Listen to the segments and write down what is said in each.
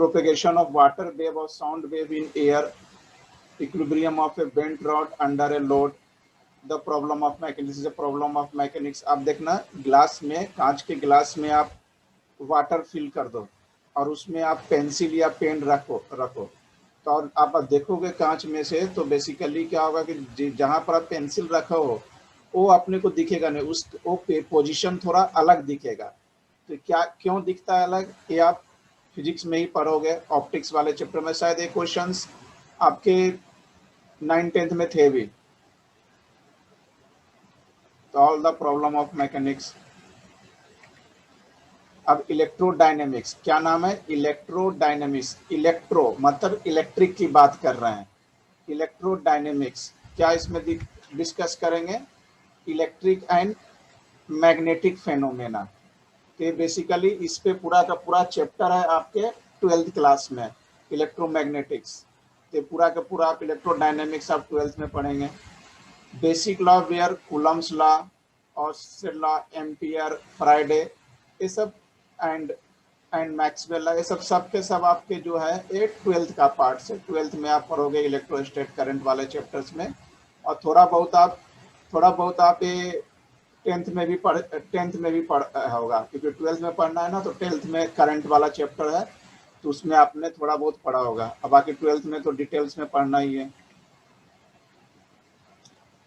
propagation of water wave or sound wave in air, equilibrium of a bent rod under a load, the problem of mechanics is a problem of mechanics। आप देखना glass में, कांच के glass में आप water fill कर दो और उसमें आप पेंसिल या पेन रखो तो और आप देखोगे कांच में से तो बेसिकली क्या होगा कि जहां पर आप पेंसिल रखो हो वो अपने को दिखेगा नहीं, उस वो पोजीशन थोड़ा अलग दिखेगा। तो क्या क्यों दिखता है अलग, ये आप फिजिक्स में ही पढ़ोगे, ऑप्टिक्स वाले चैप्टर में शायद ये क्वेश्चंस आपके 9th-10th में थे भी। तो all the problem of mechanics. अब इलेक्ट्रोडायनेमिक्स, क्या नाम है, इलेक्ट्रोडायनेमिक्स। इलेक्ट्रो मतलब इलेक्ट्रिक की बात कर रहे हैं, इलेक्ट्रोडायनेमिक्स क्या इसमें डिस्कस करेंगे, इलेक्ट्रिक एंड मैग्नेटिक फेनोमेना। तो बेसिकली इस पे पूरा का पूरा चैप्टर है आपके 12th क्लास में, इलेक्ट्रोमैग्नेटिक्स। तो पूरा का पूरा आप इलेक्ट्रोडायनेमिक्स आप 12th में पढ़ेंगे। Basic law where Coulomb's law, Oersted law, Ampere, Faraday, ये सब एंड मैक्सवेल, ये सब के सब आपके जो है ये 12th का पार्ट से 12th में आप पढ़ोगे इलेक्ट्रोस्टैटिक करंट वाले चैप्टर्स में। और थोड़ा बहुत आप ये 10th में भी पढ़ होगा, क्योंकि 12th में पढ़ना है ना, तो 10th में करंट वाला चैप्टर है तो उसमें आपने थोड़ा बहुत पढ़ा होगा। अब बाकी 12th में तो डिटेल्स में पढ़ना ही है।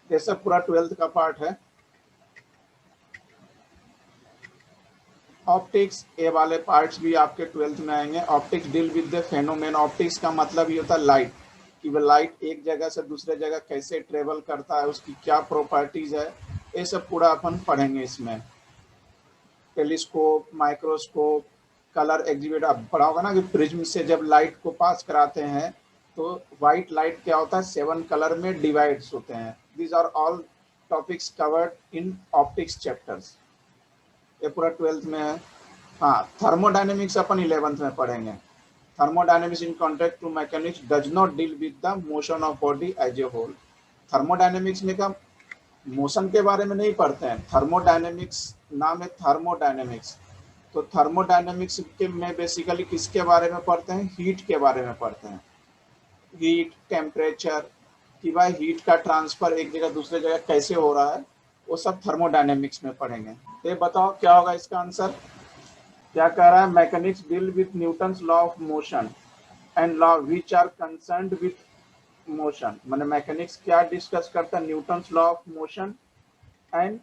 ये सब पूरा 12th का पार्ट है। ऑप्टिक्स, ये वाले पार्ट्स भी आपके 12th में आएंगे। Optics deal with the फेनोमेन। Optics का मतलब ये होता है लाइट, कि वो लाइट एक जगह से दूसरे जगह कैसे ट्रेवल करता है, उसकी क्या प्रॉपर्टीज है, ये सब पूरा अपन पढ़ेंगे इसमें। टेलीस्कोप, माइक्रोस्कोप, कलर एग्जिबिट, अब पढ़ा होगा ना कि प्रिज्म से जब लाइट को पास कराते हैं तो व्हाइट लाइट क्या होता है, 7 कलर में डिवाइड्स होते हैं। These are all topics covered in optics chapters. ये पूरा 12th में है। हाँ, थर्मोडायनेमिक्स अपन 11th में पढ़ेंगे। Thermodynamics in contract to mechanics does not deal with the motion of body as a whole. Thermodynamics में क्या मोशन के बारे में नहीं पढ़ते हैं, थर्मोडायनेमिक्स नाम है थर्मोडायनेमिक्स। तो थर्मोडायनेमिक्स के में बेसिकली किसके बारे में पढ़ते हैं, हीट के बारे में पढ़ते हैं। हीट, टेम्परेचर, कि भाई हीट का ट्रांसफर एक जगह दूसरे जगह कैसे हो रहा है, वो सब थर्मोडायनेमिक्स में पढ़ेंगे। तो ये बताओ क्या होगा इसका आंसर, क्या कह रहा है, mechanics deal with Newton's law of motion and law which are concerned with motion. मैंने मैकेनिक्स क्या डिस्कस करता है, Newton's law of motion and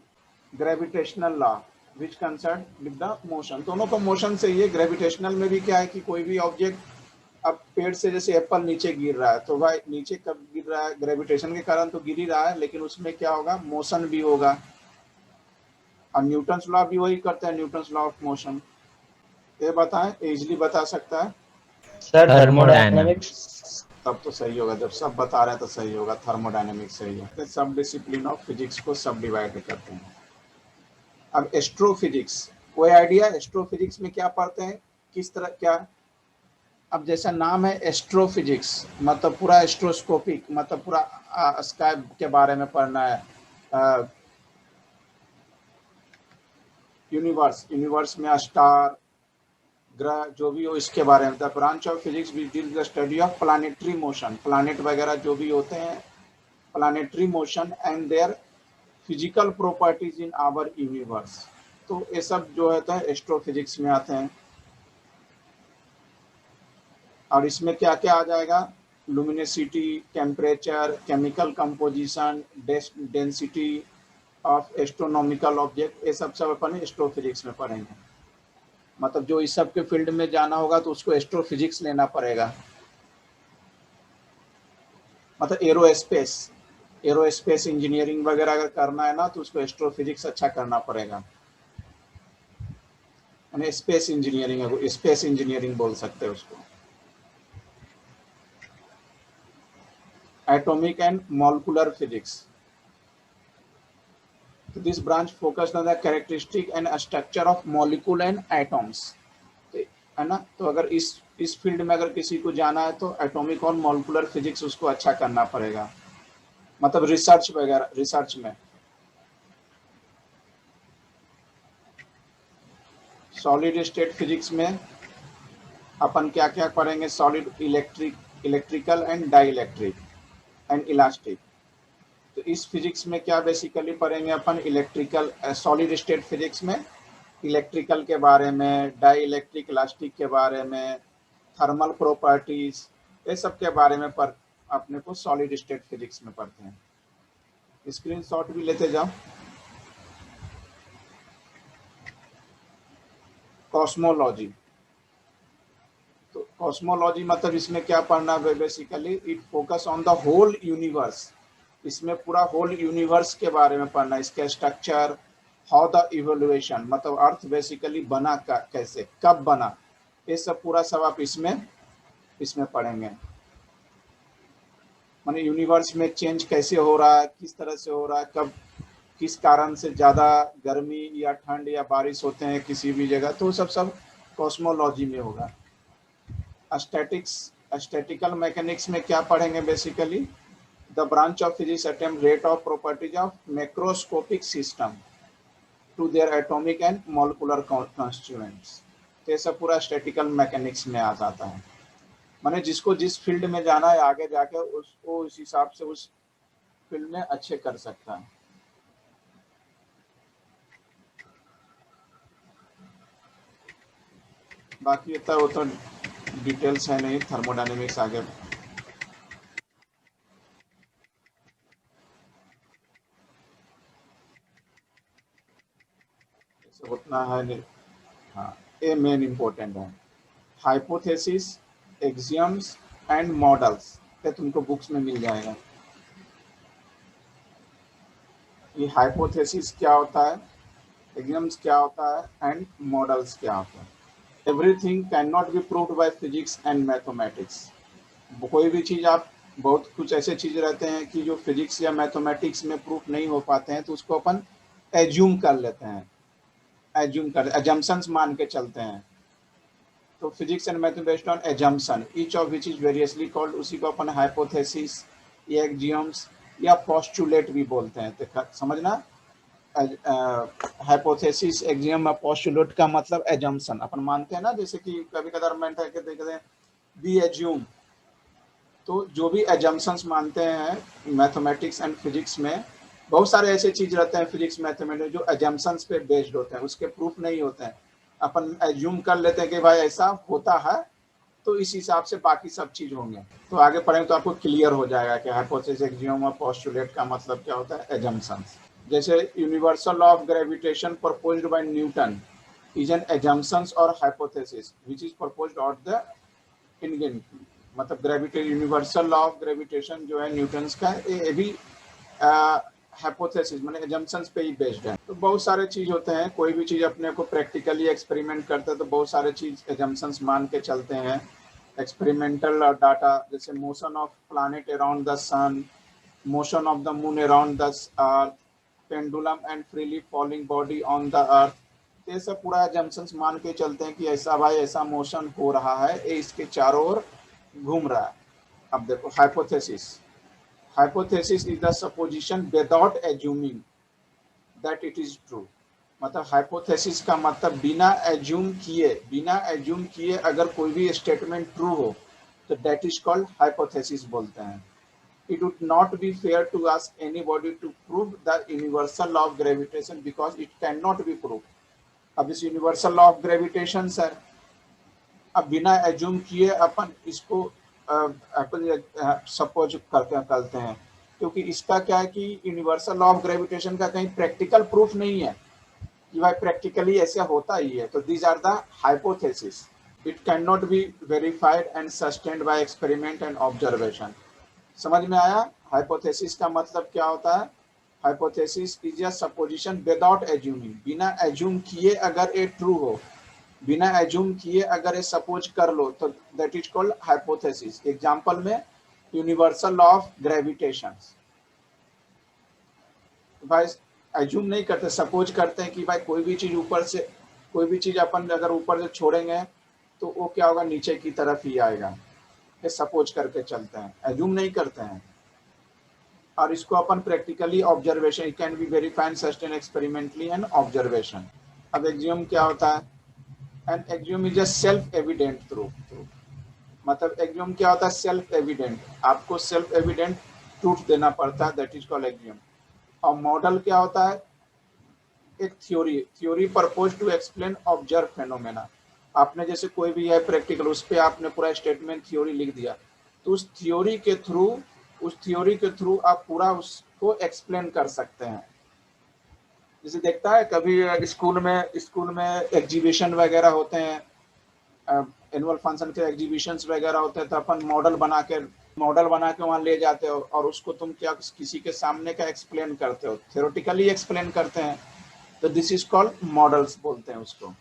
gravitational law which concern with the motion. दोनों को मोशन से ये, ग्रेविटेशनल में भी क्या है कि कोई भी ऑब्जेक्ट, अब पेड़ से जैसे एप्पल नीचे गिर रहा है तो भाई नीचे कब गिर रहा है, ग्रेविटेशन के कारण तो गिर ही रहा है, लेकिन उसमें क्या होगा, मोशन भी होगा। और न्यूटन्स लॉ भी वही करता है, न्यूटन्स लॉ ऑफ मोशन। ये बताएं, इजिली बता सकता है सर थर्मोडायनेमिक्स। तब तो सही होगा, जब सब बता रहे हैं तो सही होगा, थर्मोडायनेमिक्स सही है। सब डिसिप्लिन ऑफ फिजिक्स को सब डिवाइड करते हैं। अब एस्ट्रोफिजिक्स, कोई आइडिया एस्ट्रोफिजिक्स में क्या पढ़ते हैं, किस तरह क्या। अब जैसा नाम है एस्ट्रोफिजिक्स, मतलब पूरा एस्ट्रोस्कोपिक, मतलब पूरा स्काई के बारे में पढ़ना है। यूनिवर्स में स्टार, ग्रह जो भी हो, इसके बारे में। The branch of physics which deals the study of planetary motion, planet वगैरह जो भी होते हैं, planetary motion and their physical properties in our universe. तो ये सब जो होता है एस्ट्रोफिजिक्स में आते हैं। और इसमें क्या क्या आ जाएगा, luminosity, temperature, chemical composition, density of astronomical object, ये सब अपन एस्ट्रोफिजिक्स में पढ़ेंगे। मतलब जो इस सब के फील्ड में जाना होगा तो उसको एस्ट्रोफिजिक्स लेना पड़ेगा। मतलब एरोस्पेस इंजीनियरिंग वगैरह अगर करना है ना तो उसको एस्ट्रोफिजिक्स अच्छा करना पड़ेगा। स्पेस इंजीनियरिंग, स्पेस इंजीनियरिंग बोल सकते हैं उसको। एटॉमिक एंड मॉलिक्यूलर फिजिक्स, तो this branch focused on the characteristic and structure of molecule and atoms, है ना। तो अगर इस फील्ड में अगर किसी को जाना है तो एटॉमिक और मॉलिक्यूलर फिजिक्स उसको अच्छा करना पड़ेगा, मतलब रिसर्च वगैरह, रिसर्च में। सॉलिड स्टेट फिजिक्स में अपन क्या क्या पढ़ेंगे, solid, electrical and dielectric and elastic. तो इस फिजिक्स में क्या बेसिकली पढ़ेंगे अपन, इलेक्ट्रिकल सॉलिड स्टेट फिजिक्स में इलेक्ट्रिकल के बारे में, डाई इलेक्ट्रिक इलास्टिक के बारे में, थर्मल प्रॉपर्टीज, ये सब के बारे में पर अपने को सॉलिड स्टेट फिजिक्स में पढ़ते हैं। स्क्रीनशॉट भी लेते जाओ। कॉस्मोलॉजी, तो कॉस्मोलॉजी मतलब इसमें क्या पढ़ना है basically, it focus on the whole universe. इसमें पूरा होल यूनिवर्स के बारे में पढ़ना, इसके स्ट्रक्चर, हाउ द इवोल्यूशन, मतलब अर्थ बेसिकली बना कैसे, कब बना, ये सब पूरा सब आप इसमें पढ़ेंगे। माने यूनिवर्स में चेंज कैसे हो रहा है, किस तरह से हो रहा है, कब, किस कारण से ज़्यादा गर्मी या ठंड या बारिश होते हैं किसी भी जगह, तो सब कॉस्मोलॉजी में होगा। स्टैटिकल मैकेनिक्स में क्या पढ़ेंगे basically, the branch of physics attempt rate of properties of macroscopic system to their atomic and molecular constituents. तो ये सब पूरा स्टैटिकल मैकेनिक्स में आ जाता है। माने जिसको जिस फील्ड में जाना है आगे जाके उसको उस हिसाब से उस फील्ड में अच्छे कर सकता है। बाकी इतना वो तो डिटेल्स है नहीं, थर्मोडायनेमिक्स आगे उतना है नहीं। हाँ, ये मेन इम्पोर्टेंट है। हाइपोथेसिस, एक्सियम्स एंड मॉडल्स, ये तुमको बुक्स में मिल जाएगा। ये हाइपोथेसिस क्या होता है, एक्सियम्स क्या होता है एंड मॉडल्स क्या होता है। Everything can not be proved bye physics and mathematics. कोई भी चीज़ आप, बहुत कुछ ऐसे चीज़ रहते हैं कि जो फिजिक्स या मैथमेटिक्स में प्रूफ नहीं हो पाते हैं, तो उसको अपन एज्यूम कर लेते हैं, एजम्पशंस मान के चलते हैं। तो physics and math based on assumption, each of which is variously called, उसी को अपन हाइपोथेसिस या एक्सियम्स या पोस्टुलेट भी बोलते हैं। तो समझना, हाइपोथेसिस, एक्सियम और पोस्टुलेट का मतलब एजम्पशन अपन मानते हैं ना, जैसे कि कभी कदार मैं देखते हैं बी एज्यूम, तो जो भी एजम्पशंस मानते हैं मैथमेटिक्स एंड फिजिक्स में, बहुत सारे ऐसे चीज रहते हैं फिजिक्स मैथमेटिक्स जो एजम्पशंस पे बेस्ड होते हैं, उसके प्रूफ नहीं होते हैं। अपन एज्यूम कर लेते हैं कि भाई ऐसा होता है, तो इस हिसाब से बाकी सब चीज होंगे। तो आगे पढ़ेंगे तो आपको क्लियर हो जाएगा कि हाइपोथेसिस, एक्सियम और पोस्टुलेट का मतलब क्या होता है, एजम्पशंस। जैसे universal law of gravitation proposed by Newton is an assumptions और hypothesis which is proposed on the Indian, मतलब gravitation, universal law of gravitation जो है न्यूटन्स का, ये भी हाइपोथेसिस माने एजम्पशंस पे ही बेस्ड है। तो बहुत सारे चीज होते हैं, कोई भी चीज अपने को प्रैक्टिकली एक्सपेरिमेंट करते हैं तो बहुत सारे चीज एजम्पशंस मान के चलते हैं। एक्सपेरिमेंटल डाटा, जैसे motion of planet around the sun, motion of the moon around the earth, pendulum and freely falling body on the earth, ये सब पूरा एजम्पशंस मान के चलते हैं कि ऐसा भाई ऐसा मोशन हो रहा है, ये इसके चारों ओर घूम रहा है। अब देखो hypothesis, hypothesis is the supposition without assuming that it is true. मतलब हाइपोथेसिस का मतलब बिना एज्यूम किए अगर कोई भी स्टेटमेंट ट्रू हो तो दैट इज कॉल्ड हाइपोथेसिस बोलते हैं। It would not be fair to ask anybody to prove the universal law of gravitation because it cannot be proved. अब इस यूनिवर्सल लॉ ऑफ ग्रेविटेशन है, अब बिना एज्यूम किए अपन इसको सपोज करते हैं, क्योंकि इसका क्या है कि यूनिवर्सल लॉ ऑफ ग्रेविटेशन का कहीं प्रैक्टिकल प्रूफ नहीं है कि भाई प्रैक्टिकली ऐसा होता ही है। तो these are the hypothesis, it can not be verified and sustained by experiment and observation. समझ में आया? हाइपोथेसिस का मतलब क्या होता है, hypothesis is a supposition without assuming, बिना एज्यूम किए अगर ये ट्रू हो, बिना एज्यूम किए अगर ये सपोज कर लो तो that is called hypothesis. Example में यूनिवर्सल लॉ ऑफ ग्रेविटेशन, भाई एज्यूम नहीं करते, सपोज करते हैं कि भाई कोई भी चीज ऊपर से, कोई भी चीज अपन अगर ऊपर से छोड़ेंगे तो वो क्या होगा, नीचे की तरफ ही आएगा, ये सपोज करके चलते हैं, एज्यूम नहीं करते हैं। और इसको अपन practically observation, it can be verified sustain experimentally and observation. अब एक्सियम क्या होता है, an axiom is a self evident truth. मतलब एक्सियोम क्या होता है? सेल्फ एविडेंट, आपको सेल्फ एविडेंट ट्रूथ देना पड़ता है, दैट इज कॉल्ड एक्सियोम। और मॉडल क्या होता है? एक theory purpose to explain observe phenomena. आपने जैसे कोई भी है प्रैक्टिकल, उस पर आपने पूरा स्टेटमेंट थ्योरी लिख दिया, तो उस थ्योरी के थ्रू आप पूरा उसको एक्सप्लेन कर सकते हैं। जैसे देखता है कभी स्कूल में एग्जीबिशन वगैरह होते हैं, एनुअल फंक्शन के एग्जीबिशंस वगैरह होते हैं, तो अपन मॉडल बना के वहाँ ले जाते हो और उसको तुम क्या किसी के सामने का एक्सप्लेन करते हो, थ्योरेटिकली एक्सप्लेन करते हैं, तो दिस इज कॉल्ड मॉडल्स बोलते हैं उसको।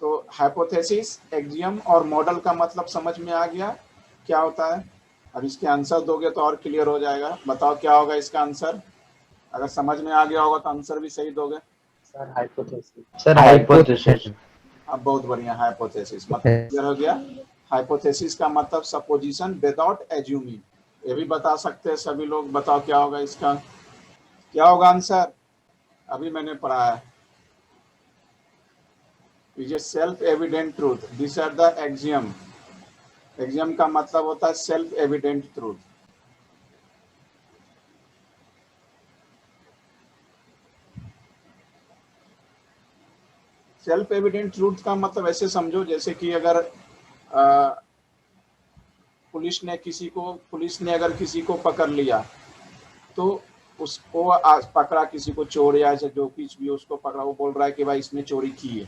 तो हाइपोथेसिस, एक्सियम और मॉडल का मतलब समझ में आ गया क्या होता है? अब इसके आंसर दोगे तो और क्लियर हो जाएगा। बताओ क्या होगा इसका आंसर? अगर समझ में आ गया होगा तो आंसर भी सही दोगे। Sir hypothesis. अब बहुत बढ़िया, हाइपोथेसिस मतलब क्लियर हो गया। हाइपोथेसिस का मतलब सपोजिशन विदाउट एज्यूमिंग। ये भी बता सकते हैं सभी लोग। बताओ क्या होगा इसका, क्या होगा आंसर? अभी मैंने पढ़ा है, is a self evident truth, this are the axiom. Axiom का मतलब होता है self evident truth. Self evident truth का मतलब ऐसे समझो, जैसे कि अगर पुलिस ने अगर किसी को पकड़ लिया, तो उसको पकड़ा, किसी को चोर या जो कुछ भी उसको पकड़ा, वो बोल रहा है कि भाई इसने चोरी की है,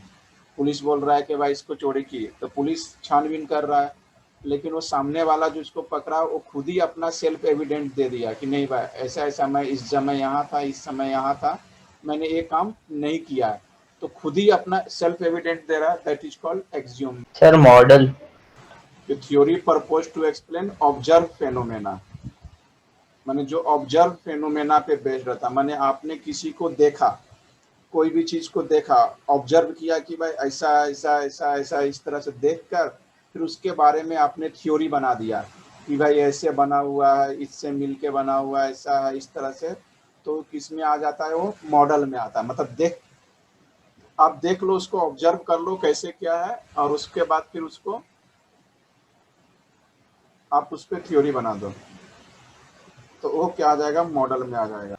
पुलिस बोल रहा है कि भाई इसको चोरी की है, तो पुलिस छानबीन कर रहा है, लेकिन वो सामने वाला जो इसको पकड़ा वो खुद ही अपना सेल्फ एविडेंट दे दिया कि नहीं भाई ऐसा ऐसा, मैं इस समय यहाँ था, इस समय यहाँ था, मैंने ये काम नहीं किया है, तो खुद ही अपना सेल्फ एविडेंट दे रहा है, that is called axiom. Sir model. Theory purpose to explain observe phenomena, माने जो ऑब्जर्व फेनोमेना पे बेस्ड रहता, माने आपने किसी को देखा, कोई भी चीज को देखा, ऑब्जर्व किया कि भाई ऐसा ऐसा ऐसा ऐसा, इस तरह से देखकर फिर उसके बारे में आपने थ्योरी बना दिया कि भाई ऐसे बना हुआ है, इससे मिलके बना हुआ है, ऐसा है, इस तरह से, तो किस में आ जाता है? वो मॉडल में आता है। मतलब आप देख लो, उसको ऑब्जर्व कर लो कैसे क्या है, और उसके बाद फिर उसको आप उस पर थ्योरी बना दो, तो वो क्या आ जाएगा? मॉडल में आ जाएगा।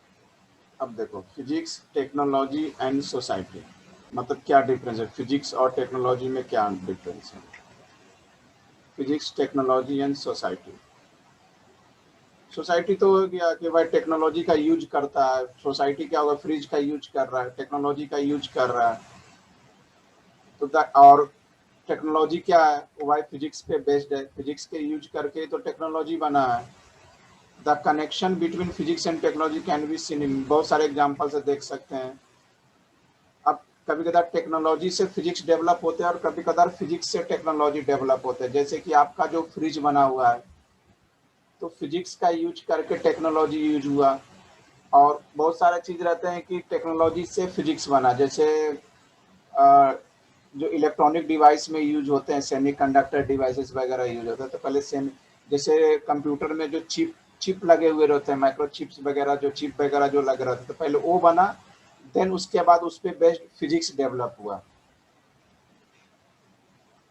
अब देखो, फिजिक्स, टेक्नोलॉजी एंड सोसाइटी, मतलब क्या डिफरेंस है फिजिक्स और टेक्नोलॉजी में? क्या डिफरेंस है? Physics, technology and society. Society तो हो गया कि भाई टेक्नोलॉजी का यूज करता है, सोसाइटी क्या होगा? फ्रिज का यूज कर रहा है, टेक्नोलॉजी का यूज कर रहा है, तो और टेक्नोलॉजी क्या है? वो भाई फिजिक्स पे बेस्ड है, फिजिक्स के यूज करके तो टेक्नोलॉजी बना है। The connection between physics and technology can be seen in, बहुत सारे एग्जाम्पल से देख सकते हैं। अब कभी कभार टेक्नोलॉजी से फिजिक्स डेवलप होते हैं और कभी कभार फिजिक्स से टेक्नोलॉजी डेवलप होते हैं। जैसे कि आपका जो फ्रिज बना हुआ है, तो फिजिक्स का यूज करके टेक्नोलॉजी यूज हुआ। और बहुत सारे चीज रहते हैं कि टेक्नोलॉजी से फिजिक्स बना, जैसे जो इलेक्ट्रॉनिक डिवाइस में यूज होते हैं, सेमीकंडक्टर डिवाइसेस वगैरह यूज होते हैं, तो पहले जैसे कंप्यूटर में जो चिप लगे हुए रहते हैं, माइक्रो चिप्स वगैरह, जो चिप वगैरह जो लगे रहते हैं, तो पहले वो बना, देन उसके बाद उस पर बेस्ड फिजिक्स डेवलप हुआ।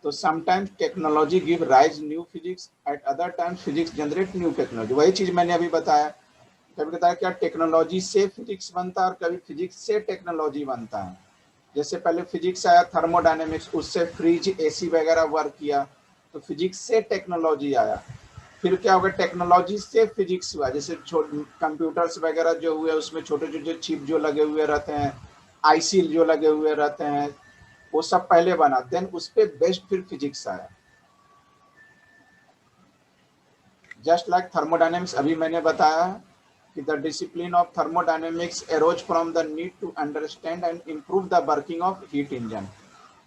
तो sometimes technology give rise new physics, eight other times physics generate new technology. वही चीज मैंने अभी बताया, कभी बताया क्या टेक्नोलॉजी से फिजिक्स बनता है और कभी फिजिक्स से टेक्नोलॉजी बनता है। जैसे पहले फिजिक्स आया थर्मोडायनेमिक्स, उससे फ्रिज एसी वगैरह वर्क किया, तो फिजिक्स से टेक्नोलॉजी आया। फिर क्या होगा? टेक्नोलॉजी से फिजिक्स हुआ, जैसे कंप्यूटर्स वगैरह जो हुए उसमें छोटे छोटे चिप जो लगे हुए रहते हैं, आईसी जो लगे हुए रहते हैं, वो सब पहले बना, देन उस पर बेस्ड फिर फिजिक्स आया। जस्ट लाइक थर्मोडायनेमिक्स, अभी मैंने बताया कि the discipline of thermodynamics arose from the need to understand and improve the working of heat engine.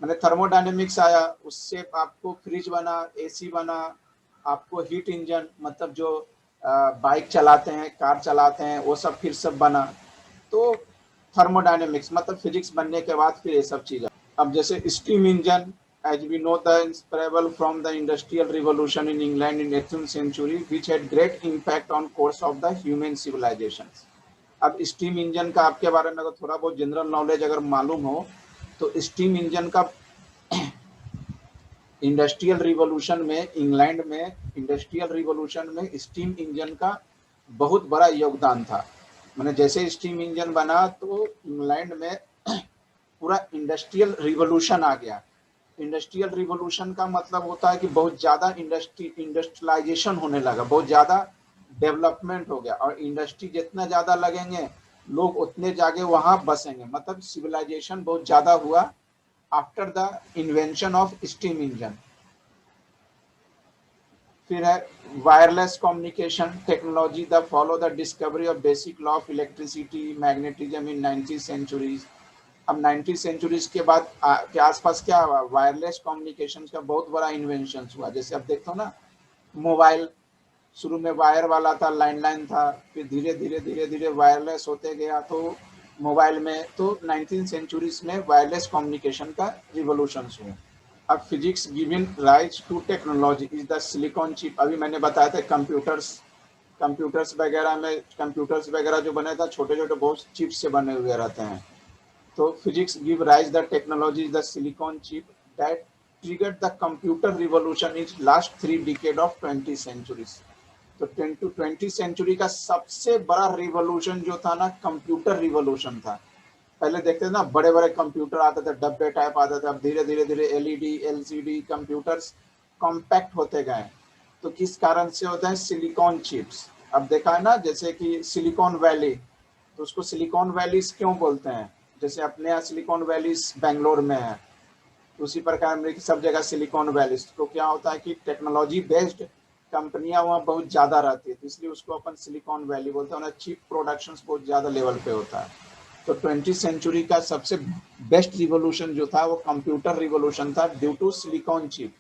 मैंने थर्मोडायनेमिक्स आया, उससे आपको फ्रिज बना, एसी बना, आपको हीट इंजन मतलब जो बाइक चलाते हैं, कार चलाते हैं, वो सब फिर सब बना। तो थर्मोडायनेमिक्स मतलब फिजिक्स बनने के बाद फिर ये सब चीज़। अब जैसे steam engine, as we know the inseparable from the industrial revolution in England in 18th century, which had great impact on course of the human civilizations। अब स्टीम इंजन का आपके बारे में अगर थोड़ा बहुत जनरल नॉलेज अगर मालूम हो, तो स्टीम इंजन का इंडस्ट्रियल रिवॉल्यूशन में इंग्लैंड में इंडस्ट्रियल रिवॉल्यूशन में स्टीम इंजन का बहुत बड़ा योगदान था। मैंने जैसे स्टीम इंजन बना तो इंग्लैंड में पूरा इंडस्ट्रियल रिवॉल्यूशन आ गया। इंडस्ट्रियल रिवॉल्यूशन का मतलब होता है कि बहुत ज़्यादा इंडस्ट्रियलाइजेशन होने लगा, बहुत ज़्यादा डेवलपमेंट हो गया, और इंडस्ट्री जितना ज़्यादा लगेंगे लोग उतने जाके वहाँ बसेंगे, मतलब सिविलाइजेशन बहुत ज़्यादा हुआ after the invention of steam engine. फिर है wireless communication technology, the follow the discovery of basic law of electricity magnetism in 19th centuries. अब 19th सेंचुरीज के बाद के आसपास क्या हुआ, वायरलेस कम्युनिकेशन का बहुत बड़ा इन्वेंशन हुआ। जैसे अब देखते हो ना, मोबाइल शुरू में वायर वाला था, लैंडलाइन था, फिर धीरे धीरे धीरे धीरे वायरलेस होते गया, तो मोबाइल में तो 19th सेंचुरीज में वायरलेस कम्युनिकेशन का रिवोल्यूशन हुआ। अब physics given rise to technology is the silicon chip. अभी मैंने बताया था कंप्यूटर्स वगैरह जो बने था छोटे छोटे बहुत चिप से बने हुए रहते हैं। तो physics give rise the technology is the silicon chip that triggered the computer revolution is last 3 decade of 20th centuries. तो 20th सेंचुरी का सबसे बड़ा रिवॉल्यूशन जो था ना, कंप्यूटर रिवॉल्यूशन था। पहले देखते थे ना, बड़े बड़े कंप्यूटर आते थे, डब्बे टाइप आते थे, अब धीरे धीरे धीरे एलईडी एलसीडी कंप्यूटर्स कॉम्पैक्ट होते गए। तो किस कारण से होता है, सिलिकॉन चिप्स। अब देखा है ना, जैसे कि सिलिकॉन वैली, तो उसको सिलिकॉन वैलीज क्यों बोलते हैं, जैसे अपने यहाँ सिलिकॉन वैलीज बेंगलोर में है, उसी प्रकार सब जगह सिलिकॉन वैलीज। तो क्या होता है कि टेक्नोलॉजी बेस्ड कंपनियां वहाँ बहुत ज़्यादा रहती है, तो इसलिए उसको अपन सिलिकॉन वैली बोलते हैं। चिप प्रोडक्शन बहुत ज़्यादा लेवल पे होता है। तो 20th सेंचुरी का सबसे बेस्ट रिवोल्यूशन जो था वो कंप्यूटर रिवोल्यूशन था, due to silicon chip.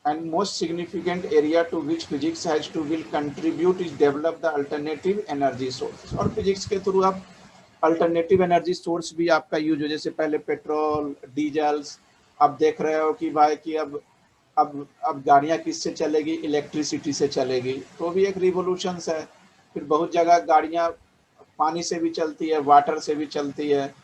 And most significant area to which physics has to will contribute is develop the alternative energy source. और फिजिक्स के थ्रू आप अल्टरनेटिव एनर्जी सोर्स भी आपका यूज हो, जैसे पहले पेट्रोल डीजल्स, अब देख रहे हो कि भाई कि अब गाड़ियाँ किससे चलेगी, इलेक्ट्रिसिटी से चलेगी, तो भी एक रिवोल्यूशन है। फिर बहुत जगह गाड़ियाँ पानी से भी चलती है, वाटर से भी चलती है,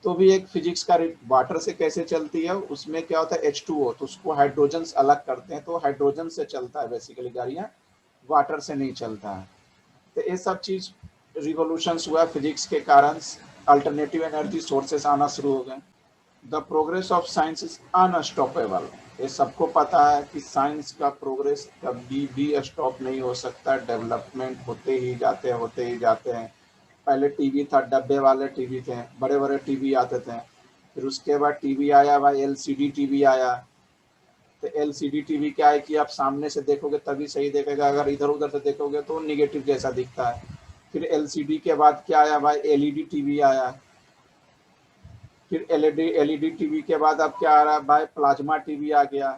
तो भी एक फिजिक्स का। वाटर से कैसे चलती है, उसमें क्या होता है H2O, तो उसको हाइड्रोजन अलग करते हैं, तो हाइड्रोजन से चलता है बेसिकली गाड़ियाँ, वाटर से नहीं चलता है। तो ये सब चीज़ रिवोल्यूशंस हुआ फिजिक्स के कारण, अल्टरनेटिव एनर्जी सोर्सेस आना शुरू हो गए। The progress of science is unstoppable. ये सबको पता है कि साइंस का प्रोग्रेस कभी भी स्टॉप नहीं हो सकता, डेवलपमेंट होते ही जाते हैं। पहले टीवी था, डब्बे वाले टीवी थे, बड़े बड़े टीवी आते थे। फिर उसके बाद टीवी आया भाई, एलसीडी टीवी आया। तो एलसीडी टीवी क्या है कि आप सामने से देखोगे तभी सही देखेगा, अगर इधर उधर से देखोगे तो निगेटिव जैसा दिखता है। फिर एलसीडी के बाद क्या आया भाई, एलईडी टीवी आया। फिर एलईडी टीवी के बाद अब क्या आ रहा है भाई, प्लाज्मा टीवी आ गया।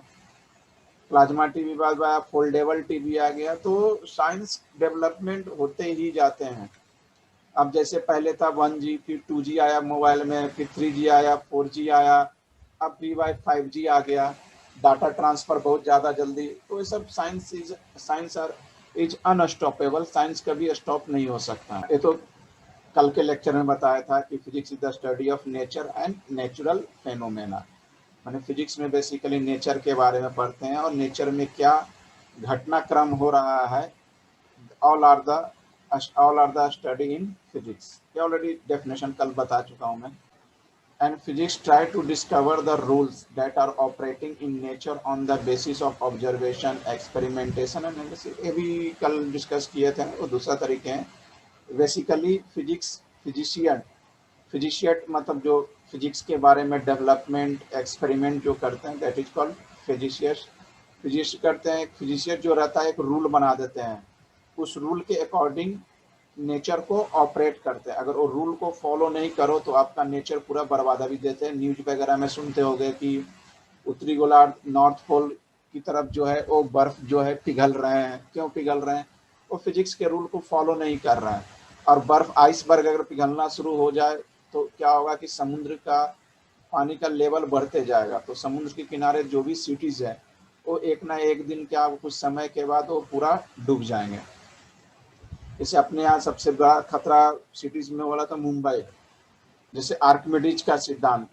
प्लाज्मा टीवी बाद भाई फोल्डेबल टीवी आ गया। तो साइंस डेवलपमेंट होते ही जाते हैं। अब जैसे पहले था 1G, फिर 2G आया मोबाइल में, फिर 3G आया, 4G आया, अब भी भाई 5G आ गया, डाटा ट्रांसफर बहुत ज़्यादा जल्दी। तो ये सब साइंस इज अनस्टॉपेबल, साइंस कभी स्टॉप नहीं हो सकता। ये तो कल के लेक्चर में बताया था कि physics is the study of nature and natural phenomena. मैंने फिजिक्स में बेसिकली नेचर के बारे में पढ़ते हैं और नेचर में क्या घटनाक्रम हो रहा है। All are the study in physics. ये ऑलरेडी डेफिनेशन कल बता चुका हूँ मैं। And physics try to discover the rules that are operating in nature on the basis of observation experimentation and analysis. ये भी कल डिस्कस किए थे, वो दूसरा तरीके हैं। बेसिकली फिजिशियट मतलब जो फिजिक्स के बारे में डेवलपमेंट एक्सपेरिमेंट जो करते हैं, दैट इज कॉल्ड फिजिशियस्ट करते हैं। फिजिशियट जो रहता है एक रूल बना देते हैं, उस रूल के अकॉर्डिंग नेचर को ऑपरेट करते हैं। अगर वो रूल को फॉलो नहीं करो तो आपका नेचर पूरा बर्बादा भी देते हैं। न्यूज वगैरह में सुनते होंगे कि उत्तरी गोलार्ध नॉर्थ पोल की तरफ जो है वो बर्फ जो है पिघल रहे हैं। क्यों पिघल रहे हैं, वो फिजिक्स के रूल को फॉलो नहीं कर रहा है। और बर्फ आइसबर्ग अगर पिघलना शुरू हो जाए तो क्या होगा कि समुद्र का पानी का लेवल बढ़ते जाएगा। तो समुद्र के किनारे जो भी सिटीज़ है वो एक ना एक दिन क्या कुछ समय के बाद वो पूरा डूब जाएंगे। जैसे अपने यहाँ सबसे बड़ा खतरा सिटीज़ में वाला था मुंबई। जैसे आर्किमिडीज का सिद्धांत,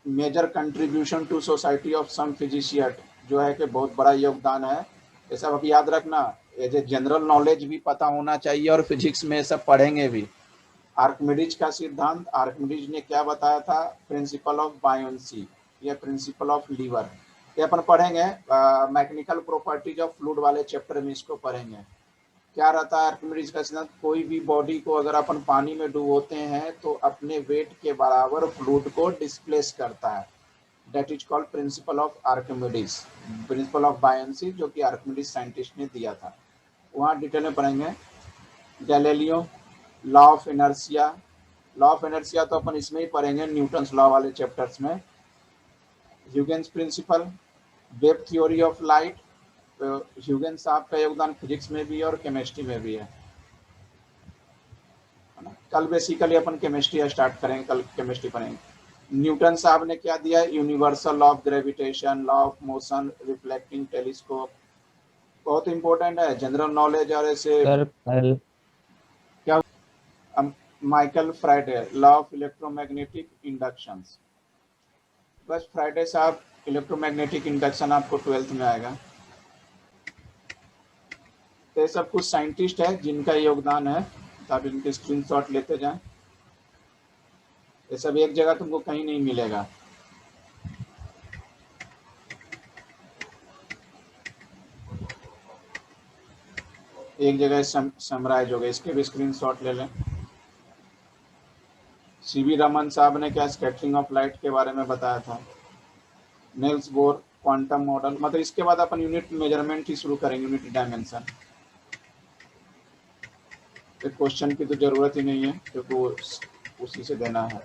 major contribution to society of some physicist, जो है कि बहुत बड़ा योगदान है। ये सब अब याद रखना, एज ए जनरल नॉलेज भी पता होना चाहिए और फिजिक्स में ये सब पढ़ेंगे भी। आर्किमिडीज का सिद्धांत, आर्किमिडीज ने क्या बताया था, प्रिंसिपल ऑफ बायोन्सी या प्रिंसिपल ऑफ लीवर, ये अपन पढ़ेंगे। मैकेनिकल प्रॉपर्टीज ऑफ फ्लूइड वाले चैप्टर में इसको पढ़ेंगे। क्या रहता है आर्किमिडीज का सिद्धांत, कोई भी बॉडी को अगर अपन पानी में डुबोते हैं तो अपने वेट के बराबर फ्लूइड को डिस्प्लेस करता है। That is called principle of Archimedes, principle of buoyancy, जो कि आर्किमिडीज साइंटिस्ट ने दिया था। वहाँ डिटेल में पढ़ेंगे। Galileo, law of inertia, law of inertia तो अपन इसमें ही पढ़ेंगे न्यूटन्स लॉ वाले चैप्टर्स में। Huygens principle, wave theory of light, तो ह्यूजेंस साहब का योगदान फिजिक्स में भी है और केमिस्ट्री में भी है ना। कल बेसिकली अपन केमिस्ट्री स्टार्ट करेंगे, कल केमिस्ट्री पढ़ेंगे। न्यूटन साहब ने क्या दिया, universal law of gravitation, law of motion, reflecting telescope, बहुत इंपॉर्टेंट है जनरल नॉलेज। और ऐसे सर कल क्या, Michael Faraday, law of electromagnetic induction. बस फ्राइडे साहब इलेक्ट्रोमैग्नेटिक इंडक्शन आपको 12th में आएगा। तो ये सब कुछ साइंटिस्ट है जिनका योगदान है, तो आप इनके स्क्रीनशॉट लेते जाएं। ये सब एक जगह तुमको कहीं नहीं मिलेगा। एक जगह समराइज हो गए, इसके भी स्क्रीनशॉट ले लें। सीवी रमन साहब ने क्या स्कैटरिंग ऑफ लाइट के बारे में बताया था। नेल्स बोर क्वांटम मॉडल, मतलब इसके बाद अपन यूनिट मेजरमेंट ही शुरू करेंगे, यूनिट डायमेंशन। क्वेश्चन की तो जरूरत ही नहीं है क्योंकि वो उसी से देना है।